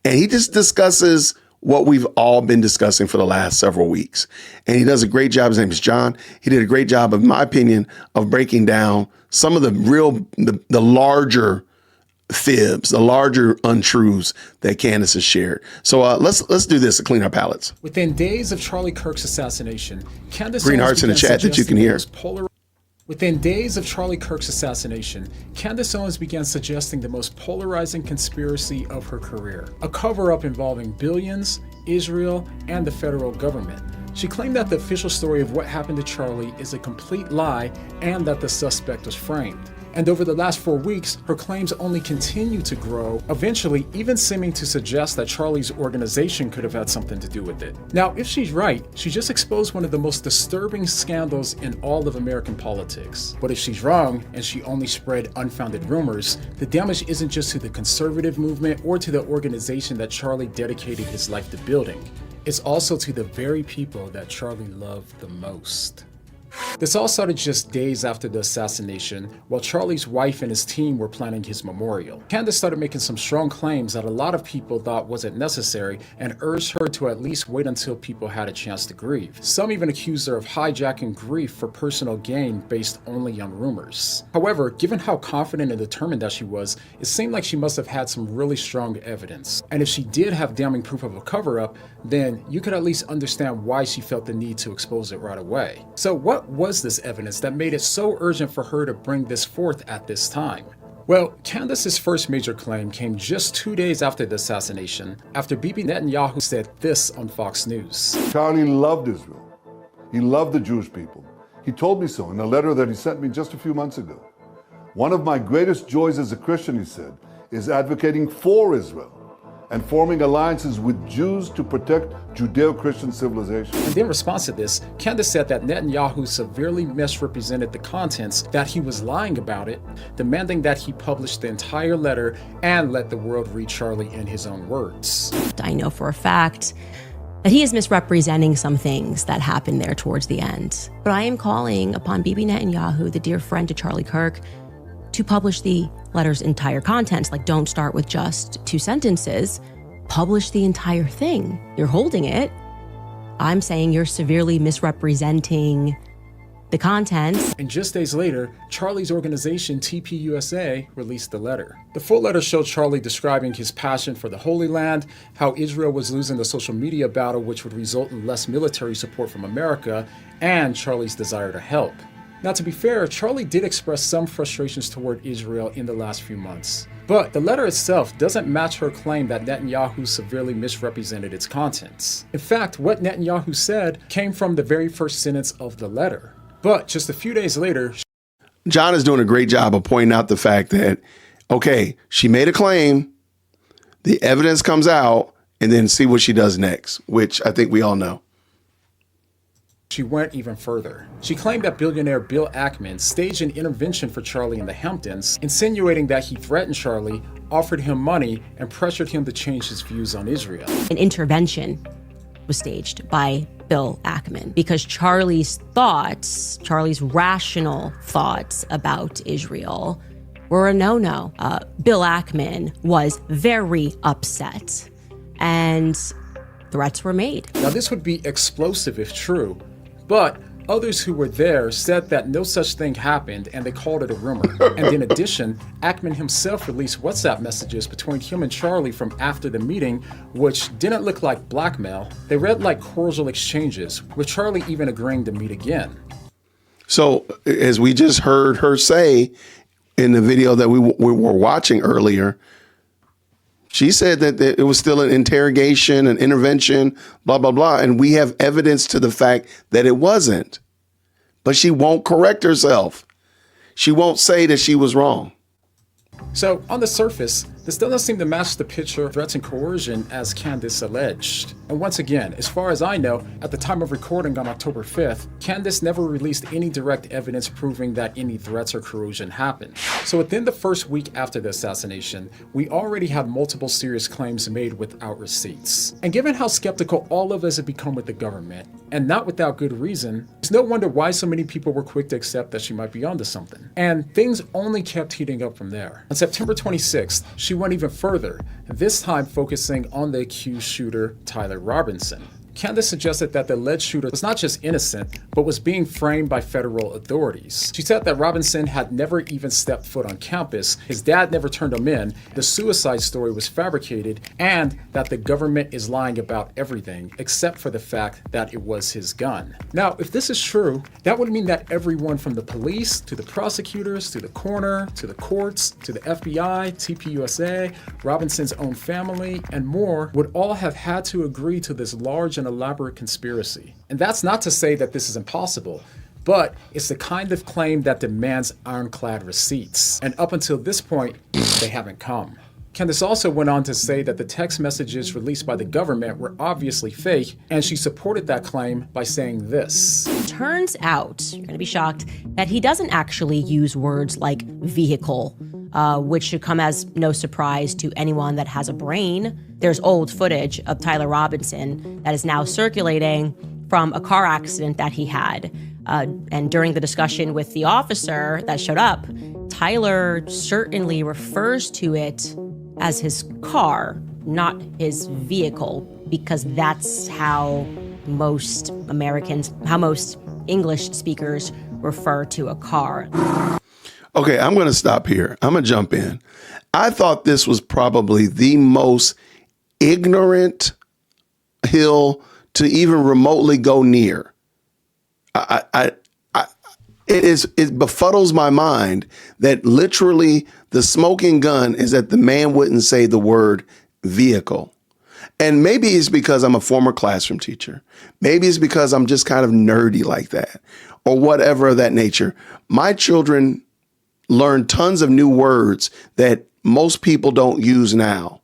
And he just discusses what we've all been discussing for the last several weeks. And he does a great job. His name is John. He did a great job, in my opinion, of breaking down some of the larger fibs, the larger untruths that Candace has shared. So let's do this to clean our palates. Within days of Charlie Kirk's assassination, Candace Green Owens hearts in the began chat that you can hear. Within days of Charlie Kirk's assassination, Candace Owens began suggesting the most polarizing conspiracy of her career, a cover-up involving billions, Israel, and the federal government. She claimed that the official story of what happened to Charlie is a complete lie and that the suspect was framed. And over the last 4 weeks, her claims only continue to grow, eventually even seeming to suggest that Charlie's organization could have had something to do with it. Now, if she's right, she just exposed one of the most disturbing scandals in all of American politics. But if she's wrong, and she only spread unfounded rumors, the damage isn't just to the conservative movement or to the organization that Charlie dedicated his life to building. It's also to the very people that Charlie loved the most. This all started just days after the assassination, while Charlie's wife and his team were planning his memorial. Candace started making some strong claims that a lot of people thought wasn't necessary and urged her to at least wait until people had a chance to grieve. Some even accused her of hijacking grief for personal gain based only on rumors. However, given how confident and determined that she was, it seemed like she must have had some really strong evidence. And if she did have damning proof of a cover-up, then you could at least understand why she felt the need to expose it right away. So what was this evidence that made it so urgent for her to bring this forth at this time? Well, Candace's first major claim came just 2 days after the assassination, after Bibi Netanyahu said this on Fox News. Charlie loved Israel. He loved the Jewish people. He told me so in a letter that he sent me just a few months ago. One of my greatest joys as a Christian, he said, is advocating for Israel and forming alliances with Jews to protect Judeo-Christian civilization. And in response to this, Candace said that Netanyahu severely misrepresented the contents, that he was lying about it, demanding that he publish the entire letter and let the world read Charlie in his own words. I know for a fact that he is misrepresenting some things that happened there towards the end. But I am calling upon Bibi Netanyahu, the dear friend to Charlie Kirk, to publish the letter's entire contents. Like, don't start with just 2 sentences. Publish the entire thing. You're holding it. I'm saying you're severely misrepresenting the contents. And just days later, Charlie's organization, TPUSA, released the letter. The full letter showed Charlie describing his passion for the Holy Land, how Israel was losing the social media battle, which would result in less military support from America, and Charlie's desire to help. Now, to be fair, Charlie did express some frustrations toward Israel in the last few months. But the letter itself doesn't match her claim that Netanyahu severely misrepresented its contents. In fact, what Netanyahu said came from the very first sentence of the letter. But just a few days later, John is doing a great job of pointing out the fact that, okay, she made a claim, the evidence comes out, and then see what she does next, which I think we all know. she went even further. She claimed that billionaire Bill Ackman staged an intervention for Charlie in the Hamptons, insinuating that he threatened Charlie, offered him money, and pressured him to change his views on Israel. An intervention was staged by Bill Ackman because Charlie's rational thoughts about Israel were a no-no. Bill Ackman was very upset, and threats were made. Now, this would be explosive if true, but others who were there said that no such thing happened and they called it a rumor. And in addition, Ackman himself released WhatsApp messages between him and Charlie from after the meeting, which didn't look like blackmail. They read like cordial exchanges, with Charlie even agreeing to meet again. So, as we just heard her say in the video that we were watching earlier, she said that it was still an interrogation, an intervention, blah, blah, blah. And we have evidence to the fact that it wasn't. But she won't correct herself. She won't say that she was wrong. So, on the surface, this doesn't seem to match the picture of threats and coercion as Candace alleged. And once again, as far as I know, at the time of recording on October 5th, Candace never released any direct evidence proving that any threats or coercion happened. So within the first week after the assassination, we already had multiple serious claims made without receipts. And given how skeptical all of us have become with the government, and not without good reason, it's no wonder why so many people were quick to accept that she might be onto something. And things only kept heating up from there. On September 26th, she She went even further, this time focusing on the accused shooter, Tyler Robinson. Candace suggested that the alleged shooter was not just innocent, but was being framed by federal authorities. She said that Robinson had never even stepped foot on campus, his dad never turned him in, the suicide story was fabricated, and that the government is lying about everything, except for the fact that it was his gun. Now, if this is true, that would mean that everyone from the police, to the prosecutors, to the coroner, to the courts, to the FBI, TPUSA, Robinson's own family, and more would all have had to agree to this large and elaborate conspiracy. And that's not to say that this is impossible, but it's the kind of claim that demands ironclad receipts. And up until this point, they haven't come. Candace also went on to say that the text messages released by the government were obviously fake, and she supported that claim by saying this. Turns out, you're going to be shocked, that he doesn't actually use words like vehicle, which should come as no surprise to anyone that has a brain. There's old footage of Tyler Robinson that is now circulating from a car accident that he had. And during the discussion with the officer that showed up, Tyler certainly refers to it as his car, not his vehicle, because that's how most Americans, how most English speakers refer to a car. Okay, I'm going to stop here. I'm going to jump in. I thought this was probably the most ignorant hill to even remotely go near. It befuddles my mind that literally the smoking gun is that the man wouldn't say the word vehicle. And maybe it's because I'm a former classroom teacher. Maybe it's because I'm just kind of nerdy like that or whatever of that nature. My children learn tons of new words that most people don't use now.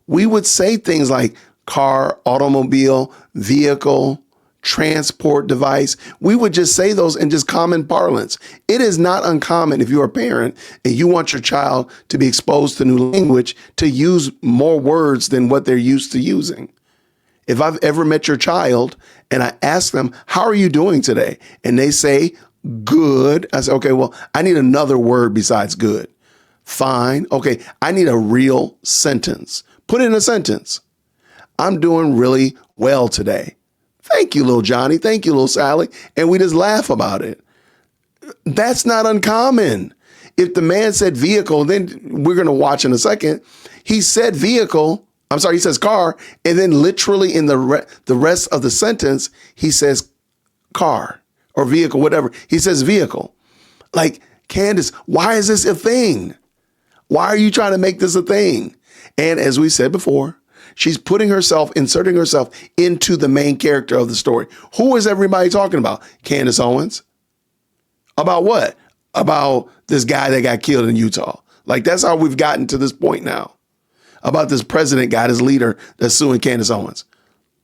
We would say things like car, automobile, vehicle, transport device. We would just say those in just common parlance. It is not uncommon if you're a parent and you want your child to be exposed to new language to use more words than what they're used to using. If I've ever met your child and I ask them, how are you doing today? And they say, good. I say, okay, well, I need another word besides good. Fine. Okay, I need a real sentence. Put it in a sentence. I'm doing really well today. Thank you, little Johnny. Thank you, little Sally. And we just laugh about it. That's not uncommon. If the man said vehicle, then we're going to watch in a second. He said vehicle. I'm sorry, he says car. And then literally in the rest of the sentence, he says car or vehicle, whatever. He says vehicle. Like, Candace, why is this a thing? Why are you trying to make this a thing? And as we said before, she's inserting herself into the main character of the story. Who is everybody talking about? Candace Owens. About what? About this guy that got killed in Utah. Like, that's how we've gotten to this point now. About this president guy, this leader that's suing Candace Owens.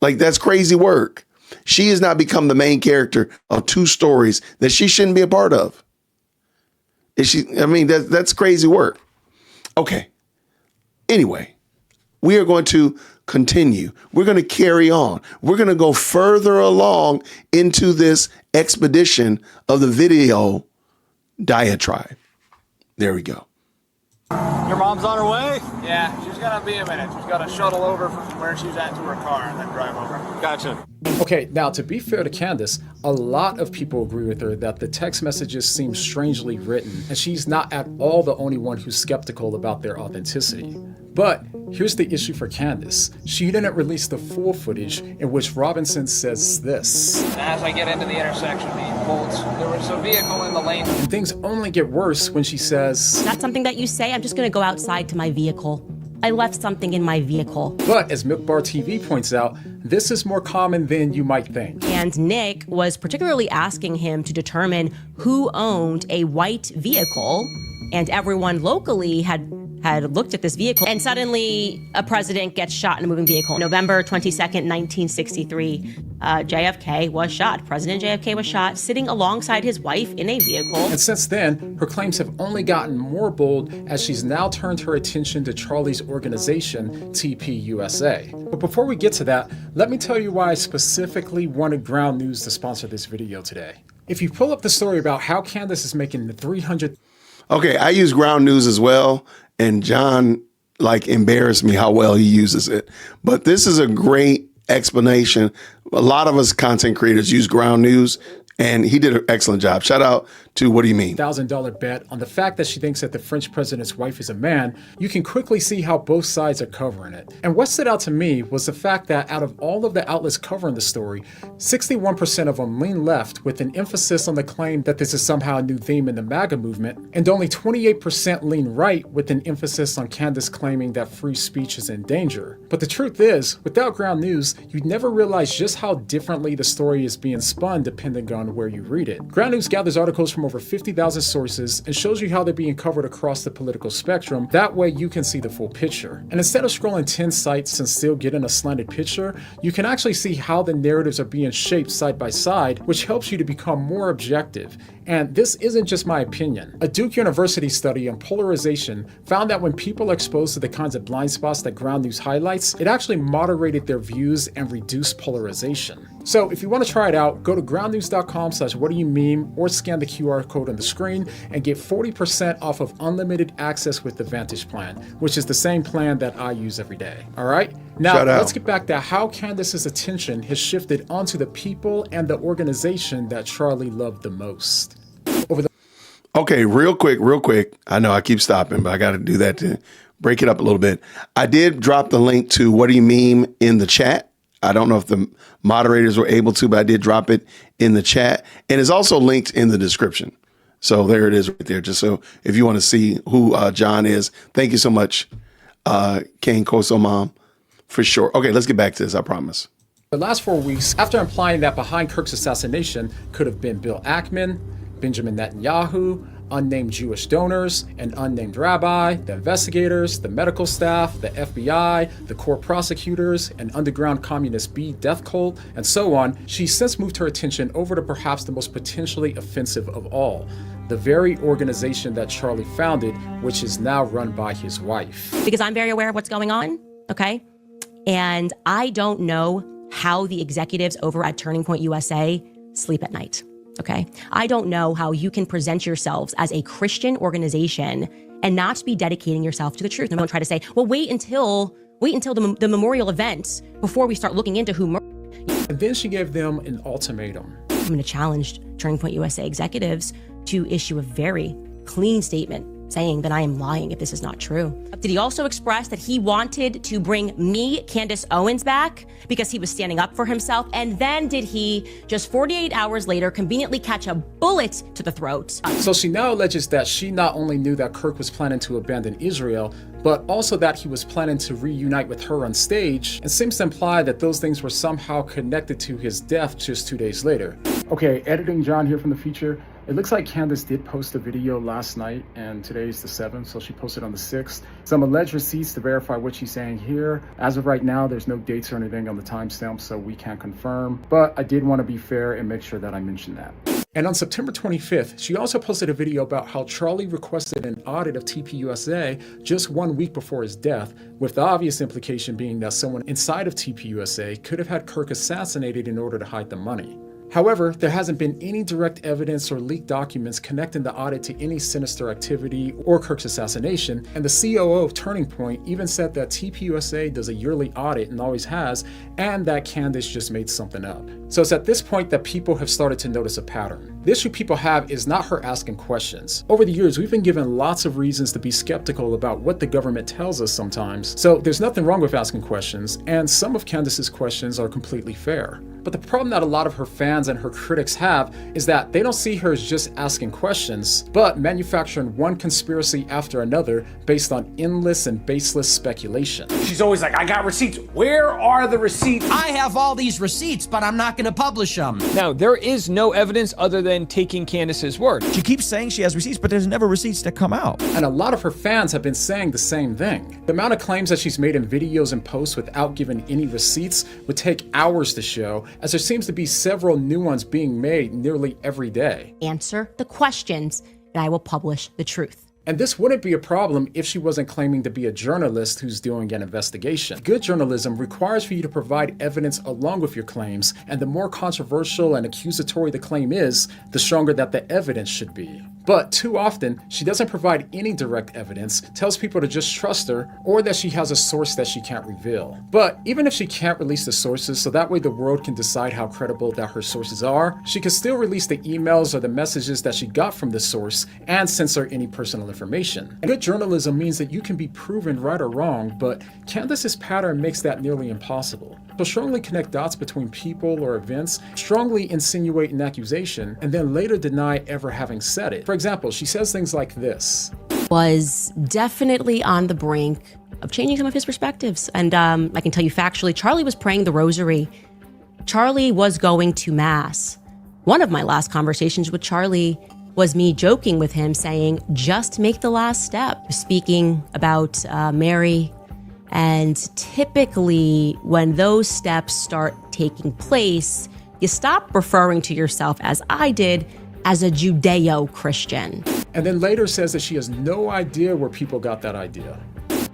Like, that's crazy work. She has now become the main character of two stories that she shouldn't be a part of. That's crazy work. Okay. Anyway, we are going to continue. We're going to carry on. We're going to go further along into this expedition of the video diatribe. There we go. Your mom's on her way? Yeah, she's gonna be a minute. She's got to shuttle over from where she's at to her car and then drive over. Gotcha. Okay, now to be fair to Candace, a lot of people agree with her that the text messages seem strangely written, and she's not at all the only one who's skeptical about their authenticity. But here's the issue for Candace. She didn't release the full footage in which Robinson says this. As I get into the intersection, the bolts, there was a vehicle in the lane. And things only get worse when she says, That's something that you say? I'm just going to go outside to my vehicle. I left something in my vehicle. But as Milk Bar TV points out, this is more common than you might think. And Nick was particularly asking him to determine who owned a white vehicle, and everyone locally had looked at this vehicle, and suddenly a president gets shot in a moving vehicle. November 22nd, 1963, JFK was shot. President JFK was shot sitting alongside his wife in a vehicle. And since then, her claims have only gotten more bold as she's now turned her attention to Charlie's organization, TPUSA. But before we get to that, let me tell you why I specifically wanted Ground News to sponsor this video today. If you pull up the story about how Candace is making the 300... Okay, I use Ground News as well. And John like embarrass me how well he uses it. But this is a great explanation. A lot of us content creators use ground news, and he did an excellent job. Shout out to What Do You Mean? $1,000 bet on the fact that she thinks that the French president's wife is a man, you can quickly see how both sides are covering it. And what stood out to me was the fact that out of all of the outlets covering the story, 61% of them lean left with an emphasis on the claim that this is somehow a new theme in the MAGA movement, and only 28% lean right with an emphasis on Candace claiming that free speech is in danger. But the truth is, without ground news, you'd never realize just how differently the story is being spun depending on where you read it. Ground news gathers articles from over 50,000 sources and shows you how they're being covered across the political spectrum. That way you can see the full picture. And instead of scrolling 10 sites and still getting a slanted picture, you can actually see how the narratives are being shaped side by side, which helps you to become more objective. And this isn't just my opinion. A Duke University study on polarization found that when people are exposed to the kinds of blind spots that ground news highlights, it actually moderated their views and reduced polarization. So if you want to try it out, go to groundnews.com/whatdoyoumeme or scan the QR code on the screen and get 40% off of unlimited access with the Vantage plan, which is the same plan that I use every day. All right? Now, let's get back to how Candace's attention has shifted onto the people and the organization that Charlie loved the most. Okay, real quick. I know I keep stopping, but I got to do that to break it up a little bit. I did drop the link to What Do You Meme in the chat. I don't know if the moderators were able to, but I did drop it in the chat. And it's also linked in the description. So there it is right there, just so if you want to see who John is. Thank you so much, Kane Koso Mom, for sure. Okay, let's get back to this, I promise. The last 4 weeks, after implying that behind Kirk's assassination could have been Bill Ackman, Benjamin Netanyahu, unnamed Jewish donors, an unnamed rabbi, the investigators, the medical staff, the FBI, the court prosecutors, an underground communist B death cult, and so on, she's since moved her attention over to perhaps the most potentially offensive of all, the very organization that Charlie founded, which is now run by his wife. Because I'm very aware of what's going on, okay? And I don't know how the executives over at Turning Point USA sleep at night. Okay. I don't know how you can present yourselves as a Christian organization and not be dedicating yourself to the truth. And don't try to say, well, wait until the memorial event before we start looking into who murdered. And then she gave them an ultimatum. I'm going to challenge Turning Point USA executives to issue a very clean statement saying that I am lying if this is not true. Did he also express that he wanted to bring me, Candace Owens, back because he was standing up for himself? And then did he, just 48 hours later, conveniently catch a bullet to the throat? So she now alleges that she not only knew that Kirk was planning to abandon Israel, but also that he was planning to reunite with her on stage, and seems to imply that those things were somehow connected to his death just 2 days later. Okay, editing John here from the feature. It looks like Candace did post a video last night, and today's the 7th, so she posted on the 6th. Some alleged receipts to verify what she's saying here. As of right now, there's no dates or anything on the timestamp, so we can't confirm. But I did want to be fair and make sure that I mentioned that. And on September 25th, she also posted a video about how Charlie requested an audit of TPUSA just 1 week before his death, with the obvious implication being that someone inside of TPUSA could have had Kirk assassinated in order to hide the money. However, there hasn't been any direct evidence or leaked documents connecting the audit to any sinister activity or Kirk's assassination, and the COO of Turning Point even said that TPUSA does a yearly audit and always has, and that Candace just made something up. So it's at this point that people have started to notice a pattern. The issue people have is not her asking questions. Over the years, we've been given lots of reasons to be skeptical about what the government tells us sometimes, so there's nothing wrong with asking questions, and some of Candace's questions are completely fair. But the problem that a lot of her fans and her critics have is that they don't see her as just asking questions, but manufacturing one conspiracy after another based on endless and baseless speculation. She's always like, I got receipts. Where are the receipts? I have all these receipts, but I'm not going to publish them. Now, there is no evidence other than taking Candace's word. She keeps saying she has receipts, but there's never receipts to come out. And a lot of her fans have been saying the same thing. The amount of claims that she's made in videos and posts without giving any receipts would take hours to show, as there seems to be several new ones being made nearly every day. Answer the questions, and I will publish the truth. And this wouldn't be a problem if she wasn't claiming to be a journalist who's doing an investigation. Good journalism requires for you to provide evidence along with your claims, and the more controversial and accusatory the claim is, the stronger that the evidence should be. But too often, she doesn't provide any direct evidence, tells people to just trust her, or that she has a source that she can't reveal. But even if she can't release the sources so that way the world can decide how credible that her sources are, she can still release the emails or the messages that she got from the source and censor any personal information. Good journalism means that you can be proven right or wrong, but Candace's pattern makes that nearly impossible. She'll strongly connect dots between people or events, strongly insinuate an accusation, and then later deny ever having said it. For example, she says things like this. Was definitely on the brink of changing some of his perspectives. And I can tell you factually, Charlie was praying the rosary. Charlie was going to mass. One of my last conversations with Charlie was me joking with him saying, just make the last step, speaking about Mary. And typically when those steps start taking place, you stop referring to yourself, as I did, as a Judeo-Christian. And then later says that she has no idea where people got that idea.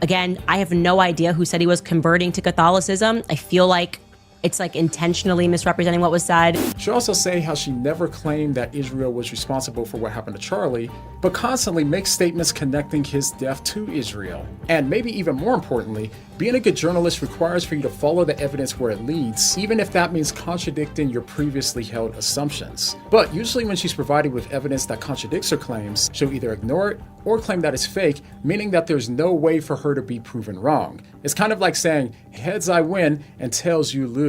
Again, I have no idea who said he was converting to Catholicism. I feel like it's like intentionally misrepresenting what was said. She'll also say how she never claimed that Israel was responsible for what happened to Charlie, but constantly makes statements connecting his death to Israel. And maybe even more importantly, being a good journalist requires for you to follow the evidence where it leads, even if that means contradicting your previously held assumptions. But usually when she's provided with evidence that contradicts her claims, she'll either ignore it or claim that it's fake, meaning that there's no way for her to be proven wrong. It's kind of like saying, heads I win and tails you lose.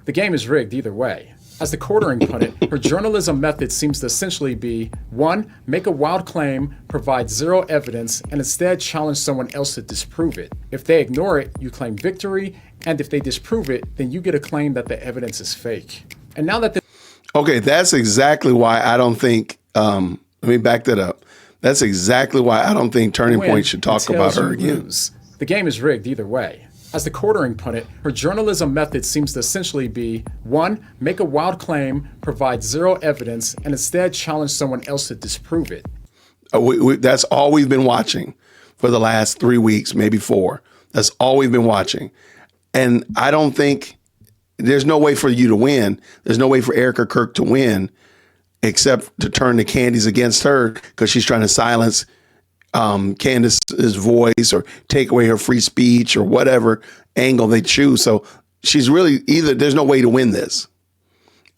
The game is rigged either way. As the quartering put it, her journalism method seems to essentially be 1. Make a wild claim, provide zero evidence, and instead challenge someone else to disprove it. If they ignore it, you claim victory, and if they disprove it, then you get a claim that the evidence is fake. And now that Okay, that's exactly why I don't think, let me back that up. That's exactly why I don't think Turning Point should talk about her again. The game is rigged either way. As the quartering put it, her journalism method seems to essentially be 1. Make a wild claim, provide zero evidence, and instead challenge someone else to disprove it. That's all we've been watching for the last 3 weeks, maybe 4. That's all we've been watching. And I don't think there's no way for you to win. There's no way for Erica Kirk to win except to turn the Candies against her because she's trying to silence Candace's voice or take away her free speech or whatever angle they choose. So she's really there's no way to win this.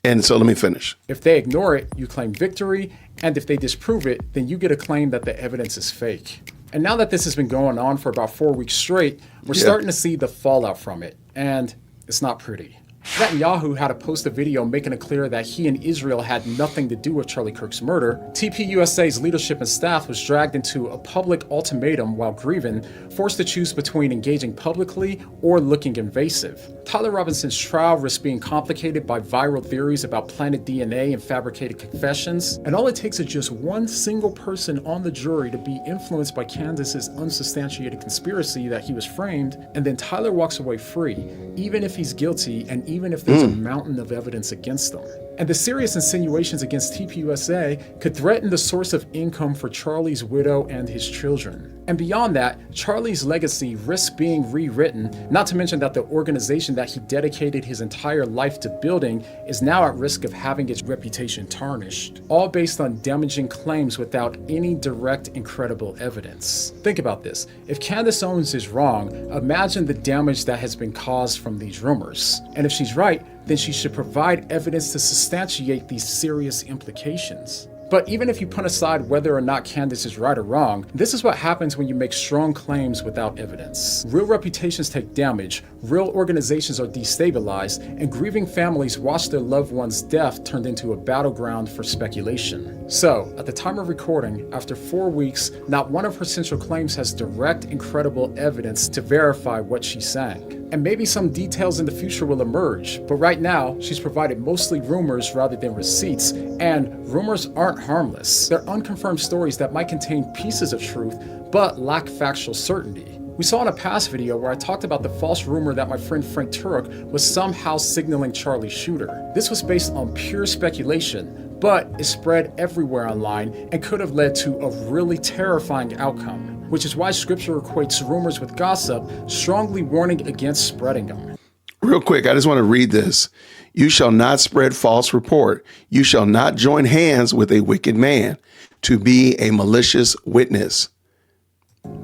And so let me finish. If they ignore it, you claim victory. And if they disprove it, then you get a claim that the evidence is fake. And now that this has been going on for about 4 weeks straight, we're starting to see the fallout from it. And it's not pretty. Netanyahu had to post a video making it clear that he and Israel had nothing to do with Charlie Kirk's murder. TPUSA's leadership and staff was dragged into a public ultimatum while grieving, forced to choose between engaging publicly or looking invasive. Tyler Robinson's trial risks being complicated by viral theories about planted DNA and fabricated confessions, and all it takes is just one single person on the jury to be influenced by Candace's unsubstantiated conspiracy that he was framed, and then Tyler walks away free, even if he's guilty and even if there's a mountain of evidence against them. And the serious insinuations against TPUSA could threaten the source of income for Charlie's widow and his children. And beyond that, Charlie's legacy risks being rewritten, not to mention that the organization that he dedicated his entire life to building is now at risk of having its reputation tarnished, all based on damaging claims without any direct and credible evidence. Think about this. If Candace Owens is wrong, imagine the damage that has been caused from these rumors. And if she's right, then she should provide evidence to substantiate these serious implications. But even if you put aside whether or not Candace is right or wrong, this is what happens when you make strong claims without evidence. Real reputations take damage, real organizations are destabilized, and grieving families watch their loved one's death turned into a battleground for speculation. So, at the time of recording, after 4 weeks, not one of her central claims has direct and credible evidence to verify what she's saying. And maybe some details in the future will emerge, but right now, she's provided mostly rumors rather than receipts, and rumors aren't harmless. They're unconfirmed stories that might contain pieces of truth, but lack factual certainty. We saw in a past video where I talked about the false rumor that my friend Frank Turek was somehow signaling Charlie's shooter. This was based on pure speculation, but it spread everywhere online and could have led to a really terrifying outcome, which is why scripture equates rumors with gossip, strongly warning against spreading them. Real quick, I just want to read this. You shall not spread false report. You shall not join hands with a wicked man. to be a malicious witness.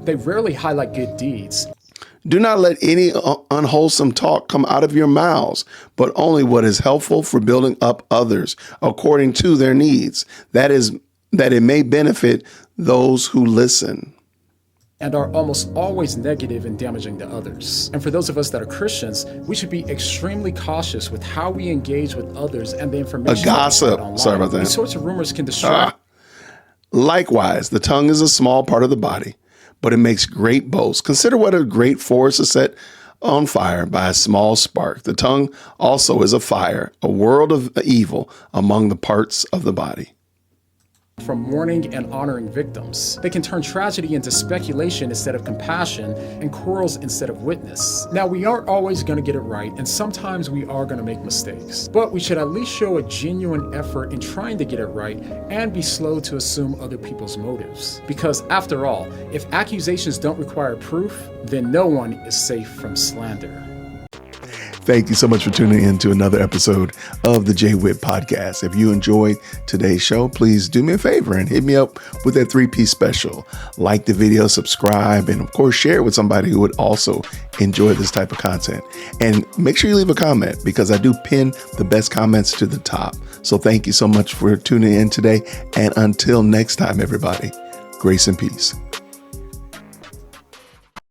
They rarely highlight good deeds. Do not let any unwholesome talk come out of your mouths, but only what is helpful for building up others according to their needs. That is, that it may benefit those who listen. And are almost always negative and damaging to others. And for those of us that are Christians, we should be extremely cautious with how we engage with others and the information. A gossip. Online. Sorry about that. These sorts of rumors can destroy. Likewise, the tongue is a small part of the body, but it makes great boasts. Consider what a great forest is set on fire by a small spark. The tongue also is a fire, a world of evil among the parts of the body. From mourning and honoring victims. They can turn tragedy into speculation instead of compassion and quarrels instead of witness. Now, we aren't always going to get it right, and sometimes we are going to make mistakes. But we should at least show a genuine effort in trying to get it right and be slow to assume other people's motives. Because after all, if accusations don't require proof, then no one is safe from slander. Thank you so much for tuning in to another episode of the JWhit Podcast. If you enjoyed today's show, please do me a favor and hit me up with that 3-piece special. Like the video, subscribe, and of course, share it with somebody who would also enjoy this type of content. And make sure you leave a comment because I do pin the best comments to the top. So thank you so much for tuning in today. And until next time, everybody, grace and peace.